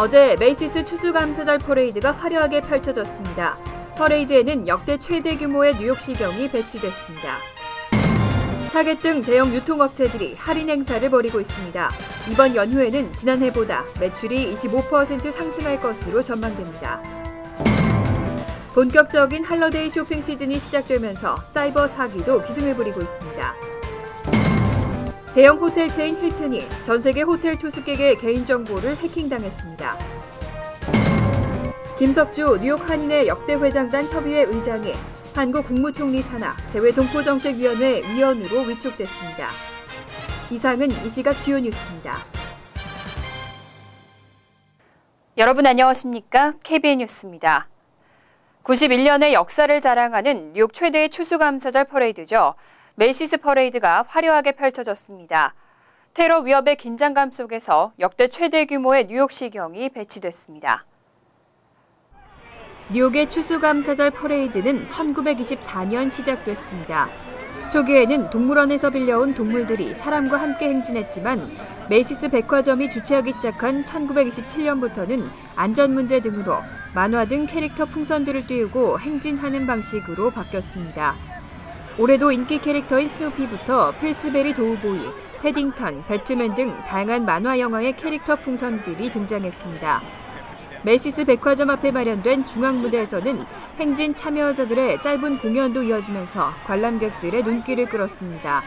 어제 메이시스 추수감사절 퍼레이드가 화려하게 펼쳐졌습니다. 퍼레이드에는 역대 최대 규모의 뉴욕시경이 배치됐습니다. 타겟 등 대형 유통업체들이 할인 행사를 벌이고 있습니다. 이번 연휴에는 지난해보다 매출이 25% 상승할 것으로 전망됩니다. 본격적인 할러데이 쇼핑 시즌이 시작되면서 사이버 사기도 기승을 부리고 있습니다. 대형 호텔 체인 힐튼이 전 세계 호텔 투숙객의 개인정보를 해킹당했습니다. 김석주 뉴욕 한인회 역대 회장단 협의회 의장이 한국 국무총리 산하 재외동포정책위원회 위원으로 위촉됐습니다. 이상은 이 시각 주요 뉴스입니다. 여러분 안녕하십니까? KBN 뉴스입니다. 91년의 역사를 자랑하는 뉴욕 최대의 추수감사절 퍼레이드죠. 메이시스 퍼레이드가 화려하게 펼쳐졌습니다. 테러 위협의 긴장감 속에서 역대 최대 규모의 뉴욕시경이 배치됐습니다. 뉴욕의 추수감사절 퍼레이드는 1924년 시작됐습니다. 초기에는 동물원에서 빌려온 동물들이 사람과 함께 행진했지만 메이시스 백화점이 주최하기 시작한 1927년부터는 안전 문제 등으로 만화 등 캐릭터 풍선들을 띄우고 행진하는 방식으로 바뀌었습니다. 올해도 인기 캐릭터인 스누피부터 필스베리 도우보이, 패딩턴, 배트맨 등 다양한 만화 영화의 캐릭터 풍선들이 등장했습니다. 메이시스 백화점 앞에 마련된 중앙무대에서는 행진 참여자들의 짧은 공연도 이어지면서 관람객들의 눈길을 끌었습니다.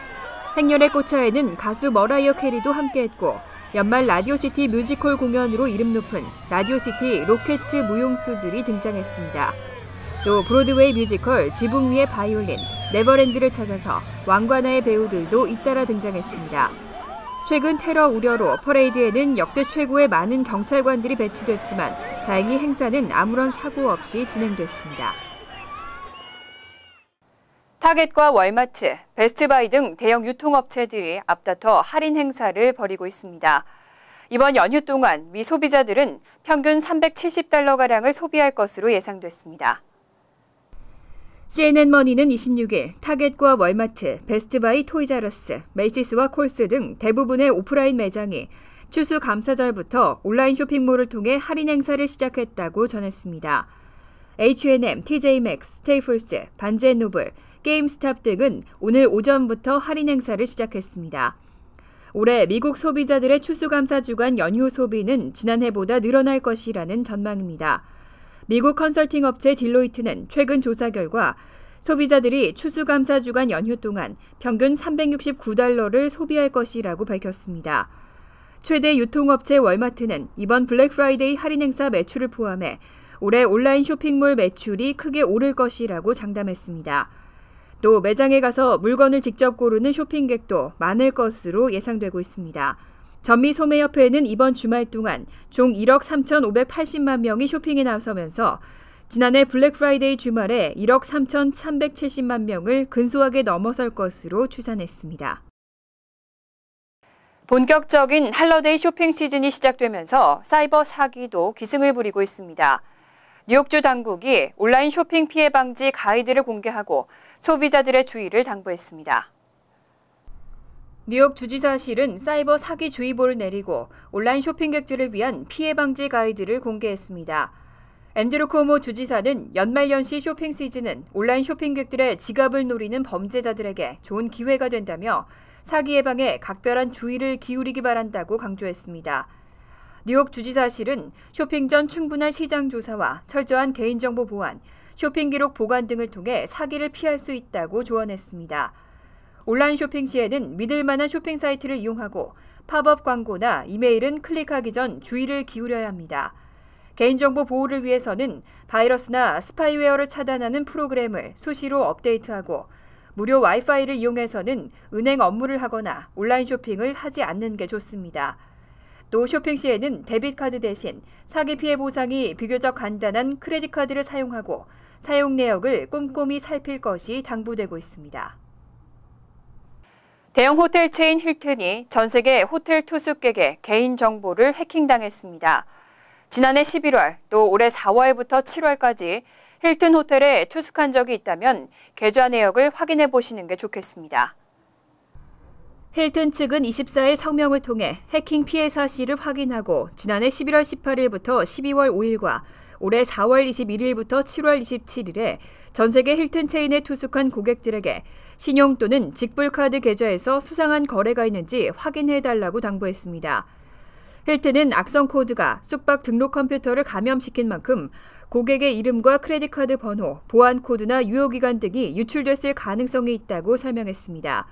행렬의 꽃차에는 가수 머라이어 캐리도 함께했고 연말 라디오시티 뮤지컬 공연으로 이름 높은 라디오시티 로켓츠 무용수들이 등장했습니다. 또 브로드웨이 뮤지컬 지붕 위의 바이올린, 네버랜드를 찾아서 왕관화의 배우들도 잇따라 등장했습니다. 최근 테러 우려로 퍼레이드에는 역대 최고의 많은 경찰관들이 배치됐지만 다행히 행사는 아무런 사고 없이 진행됐습니다. 타겟과 월마트, 베스트바이 등 대형 유통업체들이 앞다퉈 할인 행사를 벌이고 있습니다. 이번 연휴 동안 미 소비자들은 평균 $370가량을 소비할 것으로 예상됐습니다. CNN머니는 26일 타겟과 월마트, 베스트바이, 토이자러스, 메이시스와 콜스 등 대부분의 오프라인 매장이 추수감사절부터 온라인 쇼핑몰을 통해 할인 행사를 시작했다고 전했습니다. H&M, TJmaxx, 스테이플스, 반지앤노블, 게임스탑 등은 오늘 오전부터 할인 행사를 시작했습니다. 올해 미국 소비자들의 추수감사 주간 연휴 소비는 지난해보다 늘어날 것이라는 전망입니다. 미국 컨설팅 업체 딜로이트는 최근 조사 결과 소비자들이 추수감사 주간 연휴 동안 평균 $369를 소비할 것이라고 밝혔습니다. 최대 유통업체 월마트는 이번 블랙 프라이데이 할인 행사 매출을 포함해 올해 온라인 쇼핑몰 매출이 크게 오를 것이라고 장담했습니다. 또 매장에 가서 물건을 직접 고르는 쇼핑객도 많을 것으로 예상되고 있습니다. 전미소매협회는 이번 주말 동안 총 1억 3,580만 명이 쇼핑에 나서면서 지난해 블랙 프라이데이 주말에 1억 3,370만 명을 근소하게 넘어설 것으로 추산했습니다. 본격적인 할러데이 쇼핑 시즌이 시작되면서 사이버 사기도 기승을 부리고 있습니다. 뉴욕주 당국이 온라인 쇼핑 피해 방지 가이드를 공개하고 소비자들의 주의를 당부했습니다. 뉴욕 주지사실은 사이버 사기 주의보를 내리고 온라인 쇼핑객들을 위한 피해 방지 가이드를 공개했습니다. 앤드루 코모 주지사는 연말연시 쇼핑 시즌은 온라인 쇼핑객들의 지갑을 노리는 범죄자들에게 좋은 기회가 된다며 사기 예방에 각별한 주의를 기울이기 바란다고 강조했습니다. 뉴욕 주지사실은 쇼핑 전 충분한 시장 조사와 철저한 개인정보 보안, 쇼핑 기록 보관 등을 통해 사기를 피할 수 있다고 조언했습니다. 온라인 쇼핑 시에는 믿을 만한 쇼핑 사이트를 이용하고 팝업 광고나 이메일은 클릭하기 전 주의를 기울여야 합니다. 개인정보 보호를 위해서는 바이러스나 스파이웨어를 차단하는 프로그램을 수시로 업데이트하고 무료 와이파이를 이용해서는 은행 업무를 하거나 온라인 쇼핑을 하지 않는 게 좋습니다. 또 쇼핑 시에는 데빗카드 대신 사기 피해 보상이 비교적 간단한 크레딧 카드를 사용하고 사용 내역을 꼼꼼히 살필 것이 당부되고 있습니다. 대형 호텔 체인 힐튼이 전 세계 호텔 투숙객의 개인정보를 해킹당했습니다. 지난해 11월 또 올해 4월부터 7월까지 힐튼 호텔에 투숙한 적이 있다면 계좌 내역을 확인해 보시는 게 좋겠습니다. 힐튼 측은 24일 성명을 통해 해킹 피해 사실을 확인하고 지난해 11월 18일부터 12월 5일과 올해 4월 21일부터 7월 27일에 전 세계 힐튼 체인에 투숙한 고객들에게 신용 또는 직불카드 계좌에서 수상한 거래가 있는지 확인해달라고 당부했습니다. 힐튼은 악성 코드가 숙박 등록 컴퓨터를 감염시킨 만큼 고객의 이름과 크레딧카드 번호, 보안 코드나 유효기간 등이 유출됐을 가능성이 있다고 설명했습니다.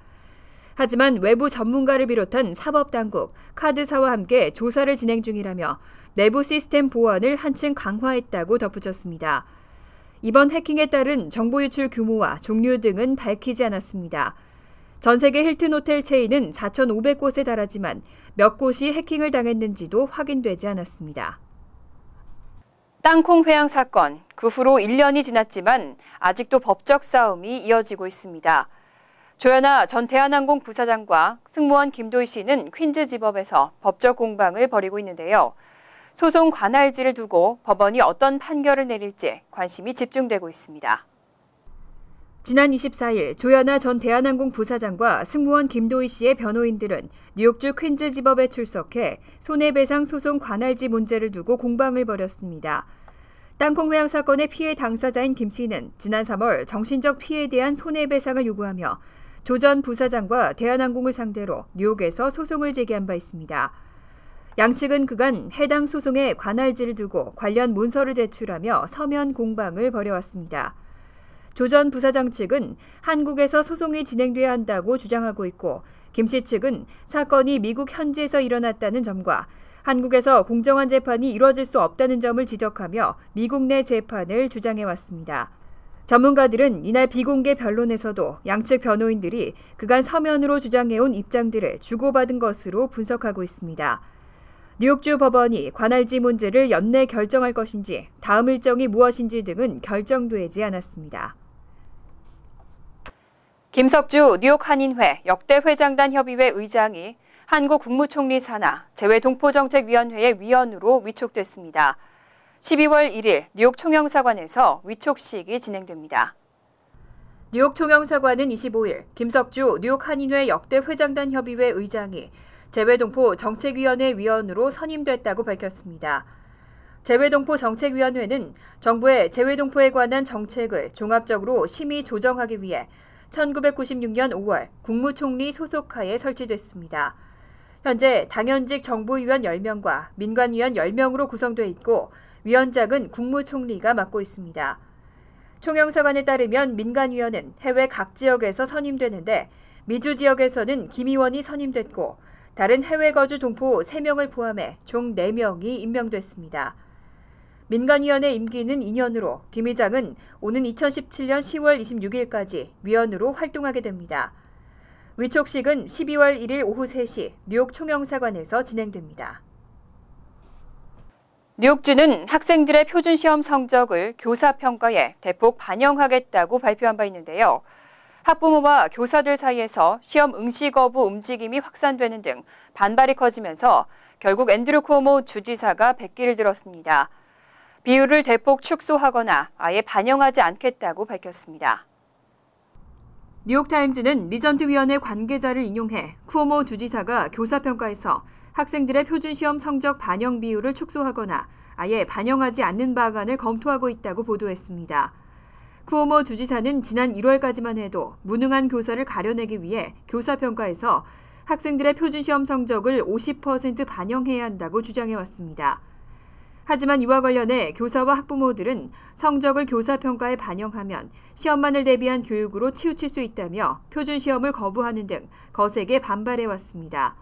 하지만 외부 전문가를 비롯한 사법당국, 카드사와 함께 조사를 진행 중이라며 내부 시스템 보안을 한층 강화했다고 덧붙였습니다. 이번 해킹에 따른 정보 유출 규모와 종류 등은 밝히지 않았습니다. 전 세계 힐튼 호텔 체인은 4,500곳에 달하지만 몇 곳이 해킹을 당했는지도 확인되지 않았습니다. 땅콩 회항 사건, 그 후로 1년이 지났지만 아직도 법적 싸움이 이어지고 있습니다. 조현아 전 대한항공 부사장과 승무원 김도희 씨는 퀸즈 지법에서 법적 공방을 벌이고 있는데요. 소송 관할지를 두고 법원이 어떤 판결을 내릴지 관심이 집중되고 있습니다. 지난 24일 조현아 전 대한항공 부사장과 승무원 김도희 씨의 변호인들은 뉴욕주 퀸즈 지법에 출석해 손해배상 소송 관할지 문제를 두고 공방을 벌였습니다. 땅콩 회항 사건의 피해 당사자인 김 씨는 지난 3월 정신적 피해에 대한 손해배상을 요구하며 조 전 부사장과 대한항공을 상대로 뉴욕에서 소송을 제기한 바 있습니다. 양측은 그간 해당 소송의 관할지를 두고 관련 문서를 제출하며 서면 공방을 벌여왔습니다. 조 전 부사장 측은 한국에서 소송이 진행돼야 한다고 주장하고 있고 김 씨 측은 사건이 미국 현지에서 일어났다는 점과 한국에서 공정한 재판이 이뤄질 수 없다는 점을 지적하며 미국 내 재판을 주장해왔습니다. 전문가들은 이날 비공개 변론에서도 양측 변호인들이 그간 서면으로 주장해온 입장들을 주고받은 것으로 분석하고 있습니다. 뉴욕주 법원이 관할지 문제를 연내 결정할 것인지 다음 일정이 무엇인지 등은 결정되지 않았습니다. 김석주 뉴욕 한인회 역대 회장단 협의회 의장이 한국 국무총리 산하 재외동포정책위원회의 위원으로 위촉됐습니다. 12월 1일 뉴욕 총영사관에서 위촉식이 진행됩니다. 뉴욕 총영사관은 25일 김석주 뉴욕 한인회 역대 회장단 협의회 의장이 재외동포 정책위원회 위원으로 선임됐다고 밝혔습니다. 재외동포정책위원회는 정부의 재외동포에 관한 정책을 종합적으로 심의 조정하기 위해 1996년 5월 국무총리 소속하에 설치됐습니다. 현재 당연직 정보위원 10명과 민관위원 10명으로 구성돼 있고 위원장은 국무총리가 맡고 있습니다. 총영사관에 따르면 민간위원은 해외 각 지역에서 선임되는데 미주 지역에서는 김 의원이 선임됐고 다른 해외 거주 동포 3명을 포함해 총 4명이 임명됐습니다. 민간위원회 임기는 2년으로 김 의장은 오는 2017년 10월 26일까지 위원으로 활동하게 됩니다. 위촉식은 12월 1일 오후 3시 뉴욕 총영사관에서 진행됩니다. 뉴욕주는 학생들의 표준시험 성적을 교사평가에 대폭 반영하겠다고 발표한 바 있는데요. 학부모와 교사들 사이에서 시험 응시 거부 움직임이 확산되는 등 반발이 커지면서 결국 앤드류 쿠오모 주지사가 백기를 들었습니다. 비율을 대폭 축소하거나 아예 반영하지 않겠다고 밝혔습니다. 뉴욕타임즈는 리전트위원회 관계자를 인용해 쿠오모 주지사가 교사평가에서 학생들의 표준시험 성적 반영 비율을 축소하거나 아예 반영하지 않는 방안을 검토하고 있다고 보도했습니다. 쿠오모 주지사는 지난 1월까지만 해도 무능한 교사를 가려내기 위해 교사평가에서 학생들의 표준시험 성적을 50% 반영해야 한다고 주장해왔습니다. 하지만 이와 관련해 교사와 학부모들은 성적을 교사평가에 반영하면 시험만을 대비한 교육으로 치우칠 수 있다며 표준시험을 거부하는 등 거세게 반발해왔습니다.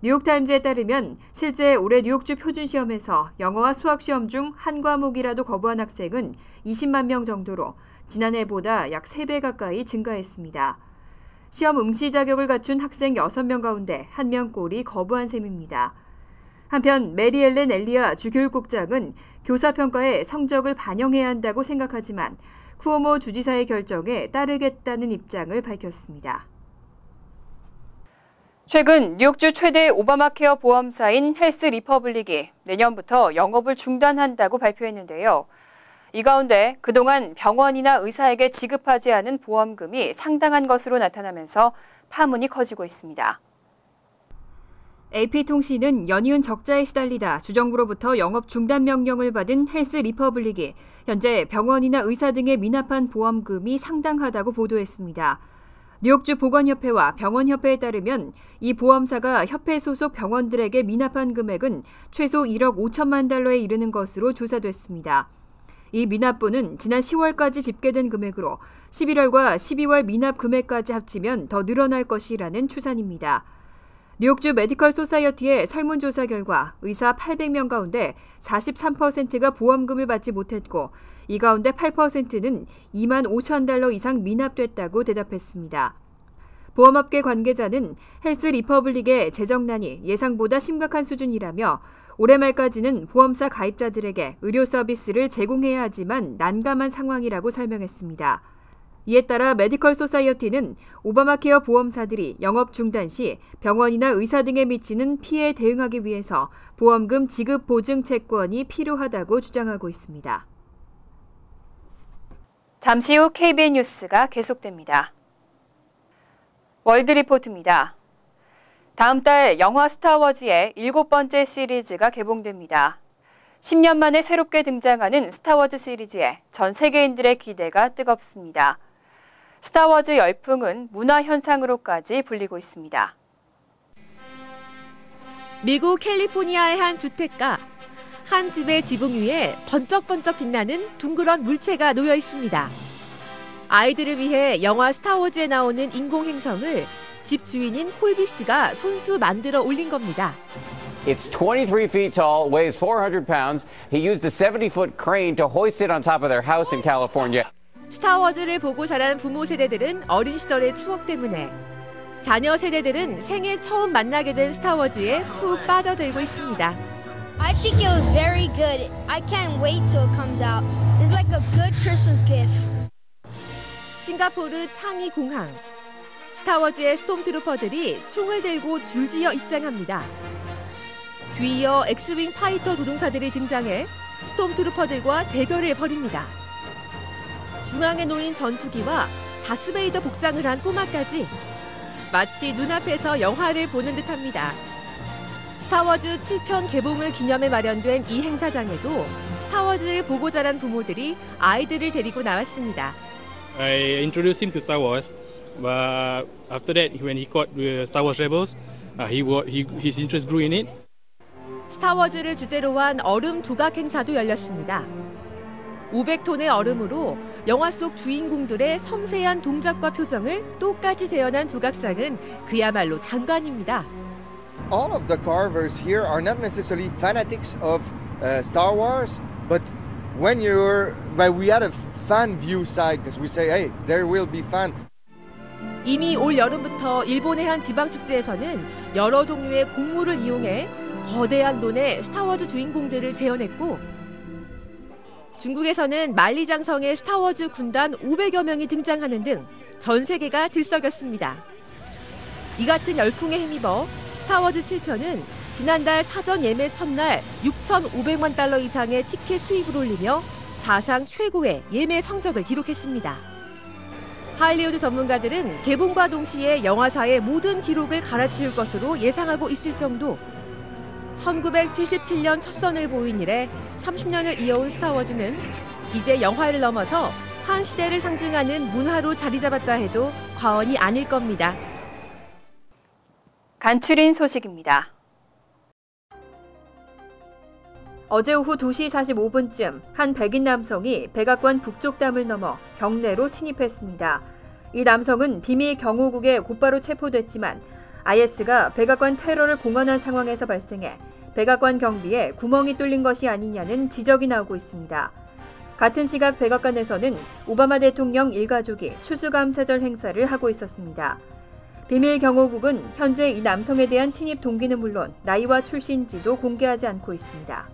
뉴욕타임즈에 따르면 실제 올해 뉴욕주 표준시험에서 영어와 수학시험 중 한 과목이라도 거부한 학생은 20만 명 정도로 지난해보다 약 3배 가까이 증가했습니다. 시험 응시 자격을 갖춘 학생 6명 가운데 1명꼴이 거부한 셈입니다. 한편 메리엘렌 엘리아 주교육국장은 교사평가에 성적을 반영해야 한다고 생각하지만 쿠오모 주지사의 결정에 따르겠다는 입장을 밝혔습니다. 최근 뉴욕주 최대 오바마케어 보험사인 헬스 리퍼블릭이 내년부터 영업을 중단한다고 발표했는데요. 이 가운데 그동안 병원이나 의사에게 지급하지 않은 보험금이 상당한 것으로 나타나면서 파문이 커지고 있습니다. AP통신은 연이은 적자에 시달리다 주정부로부터 영업 중단 명령을 받은 헬스 리퍼블릭이 현재 병원이나 의사 등에 미납한 보험금이 상당하다고 보도했습니다. 뉴욕주 보건협회와 병원협회에 따르면 이 보험사가 협회 소속 병원들에게 미납한 금액은 최소 1억 5천만 달러에 이르는 것으로 조사됐습니다. 이 미납분은 지난 10월까지 집계된 금액으로 11월과 12월 미납 금액까지 합치면 더 늘어날 것이라는 추산입니다. 뉴욕주 메디컬 소사이어티의 설문조사 결과 의사 800명 가운데 43%가 보험금을 받지 못했고 이 가운데 8%는 2만 5천 달러 이상 미납됐다고 대답했습니다. 보험업계 관계자는 헬스 리퍼블릭의 재정난이 예상보다 심각한 수준이라며 올해 말까지는 보험사 가입자들에게 의료 서비스를 제공해야 하지만 난감한 상황이라고 설명했습니다. 이에 따라 메디컬 소사이어티는 오바마케어 보험사들이 영업 중단 시 병원이나 의사 등에 미치는 피해에 대응하기 위해서 보험금 지급 보증 채권이 필요하다고 주장하고 있습니다. 잠시 후 KBN 뉴스가 계속됩니다. 월드리포트입니다. 다음 달 영화 스타워즈의 7번째 시리즈가 개봉됩니다. 10년 만에 새롭게 등장하는 스타워즈 시리즈에 전 세계인들의 기대가 뜨겁습니다. 스타워즈 열풍은 문화현상으로까지 불리고 있습니다. 미국 캘리포니아의 한 주택가. 한 집의 지붕 위에 번쩍번쩍 빛나는 둥그런 물체가 놓여 있습니다. 아이들을 위해 영화 스타워즈에 나오는 인공행성을 집 주인인 콜비 씨가 손수 만들어 올린 겁니다. It's 23 feet tall, weighs 400 pounds. He used a 70-foot crane to hoist it on top of their house in California. 스타워즈를 보고 자란 부모 세대들은 어린 시절의 추억 때문에, 자녀 세대들은 생애 처음 만나게 된 스타워즈에 푹 빠져들고 있습니다. I think it was very good. I can't wait till it comes out. It's like a good Christmas gift. 싱가포르 창이 공항. 스타워즈의 스톰트루퍼들이 총을 들고 줄지어 입장합니다. 뒤이어 엑스윙 파이터 조종사들이 등장해 스톰트루퍼들과 대결을 벌입니다. 중앙에 놓인 전투기와 다스베이더 복장을 한 꼬마까지 마치 눈앞에서 영화를 보는 듯합니다. 스타워즈 7편 개봉을 기념해 마련된 이 행사장에도 스타워즈를 보고 자란 부모들이 아이들을 데리고 나왔습니다. I introduced him to Star Wars, but after that, when he caught Star Wars Rebels, his interest grew in it. 스타워즈를 주제로 한 얼음 조각 행사도 열렸습니다. 500톤의 얼음으로 영화 속 주인공들의 섬세한 동작과 표정을 똑같이 재현한 조각상은 그야말로 장관입니다. All of the carvers here are not necessarily fanatics of Star Wars, but we had a fan view side because we say, hey, there will be fan. 이미 올 여름부터 일본의 한 지방 축제에서는 여러 종류의 곡물을 이용해 거대한 돈의 스타워즈 주인공들을 재현했고, 중국에서는 만리장성의 스타워즈 군단 500여 명이 등장하는 등 전 세계가 들썩였습니다. 이 같은 열풍에 힘입어 스타워즈 7편은 지난달 사전 예매 첫날 6,500만 달러 이상의 티켓 수입을 올리며 사상 최고의 예매 성적을 기록했습니다. 할리우드 전문가들은 개봉과 동시에 영화사의 모든 기록을 갈아치울 것으로 예상하고 있을 정도. 1977년 첫 선을 보인 이래 30년을 이어온 스타워즈는 이제 영화를 넘어서 한 시대를 상징하는 문화로 자리 잡았다 해도 과언이 아닐 겁니다. 간추린 소식입니다. 어제 오후 2시 45분쯤 한 백인 남성이 백악관 북쪽 담을 넘어 경내로 침입했습니다. 이 남성은 비밀 경호국에 곧바로 체포됐지만 IS가 백악관 테러를 공언한 상황에서 발생해 백악관 경비에 구멍이 뚫린 것이 아니냐는 지적이 나오고 있습니다. 같은 시각 백악관에서는 오바마 대통령 일가족이 추수감사절 행사를 하고 있었습니다. 비밀 경호국은 현재 이 남성에 대한 침입 동기는 물론 나이와 출신지도 공개하지 않고 있습니다.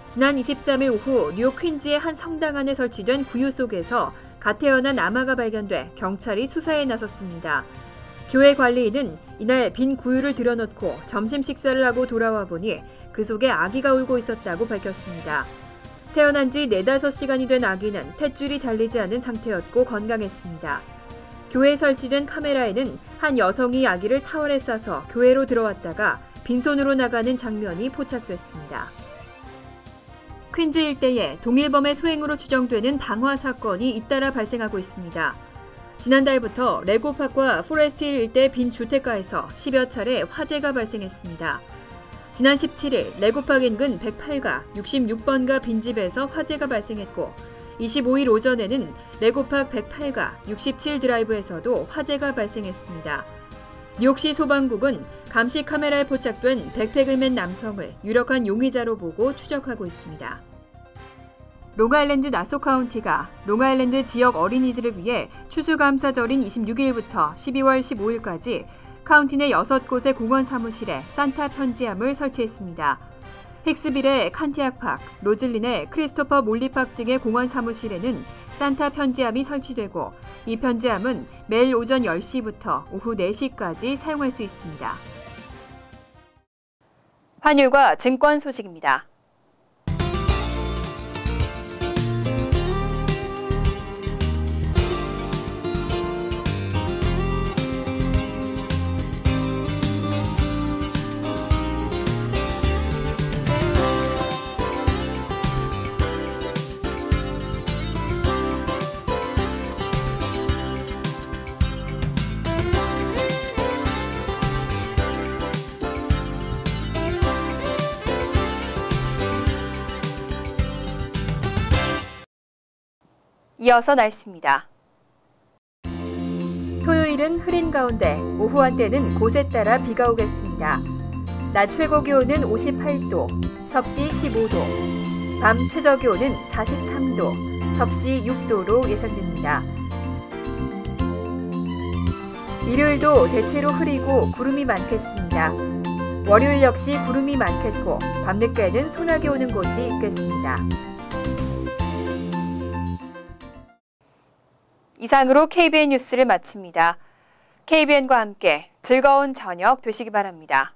지난 23일 오후 뉴욕 퀸즈의 한 성당 안에 설치된 구유 속에서 갓 태어난 아마가 발견돼 경찰이 수사에 나섰습니다. 교회 관리인은 이날 빈 구유를 들여놓고 점심 식사를 하고 돌아와 보니 그 속에 아기가 울고 있었다고 밝혔습니다. 태어난 지 4-5시간이 된 아기는 탯줄이 잘리지 않은 상태였고 건강했습니다. 교회에 설치된 카메라에는 한 여성이 아기를 타월에 싸서 교회로 들어왔다가 빈손으로 나가는 장면이 포착됐습니다. 퀸즈 일대에 동일범의 소행으로 추정되는 방화 사건이 잇따라 발생하고 있습니다. 지난달부터 레고파크와 포레스트힐 일대 빈 주택가에서 10여 차례 화재가 발생했습니다. 지난 17일 레고파크 인근 108가 66번가 빈집에서 화재가 발생했고 25일 오전에는 레고파크 108가 67 드라이브에서도 화재가 발생했습니다. 뉴욕시 소방국은 감시 카메라에 포착된 백팩을 맨 남성을 유력한 용의자로 보고 추적하고 있습니다. 롱아일랜드 나소 카운티가 롱아일랜드 지역 어린이들을 위해 추수감사절인 26일부터 12월 15일까지 카운티 내 6곳의 공원 사무실에 산타 편지함을 설치했습니다. 힉스빌의 칸티악 파크, 로즐린의 크리스토퍼 몰리 파크 등의 공원 사무실에는 산타 편지함이 설치되고 이 편지함은 매일 오전 10시부터 오후 4시까지 사용할 수 있습니다. 환율과 증권 소식입니다. 이어서 날씨입니다. 토요일은 흐린 가운데 오후 한때는 곳에 따라 비가 오겠습니다. 낮 최고 기온은 58도, 섭씨 15도, 밤 최저 기온은 43도, 섭씨 6도로 예상됩니다. 일요일도 대체로 흐리고 구름이 많겠습니다. 월요일 역시 구름이 많겠고 밤늦게는 소나기 오는 곳이 있겠습니다. 이상으로 KBN 뉴스를 마칩니다. KBN과 함께 즐거운 저녁 되시기 바랍니다.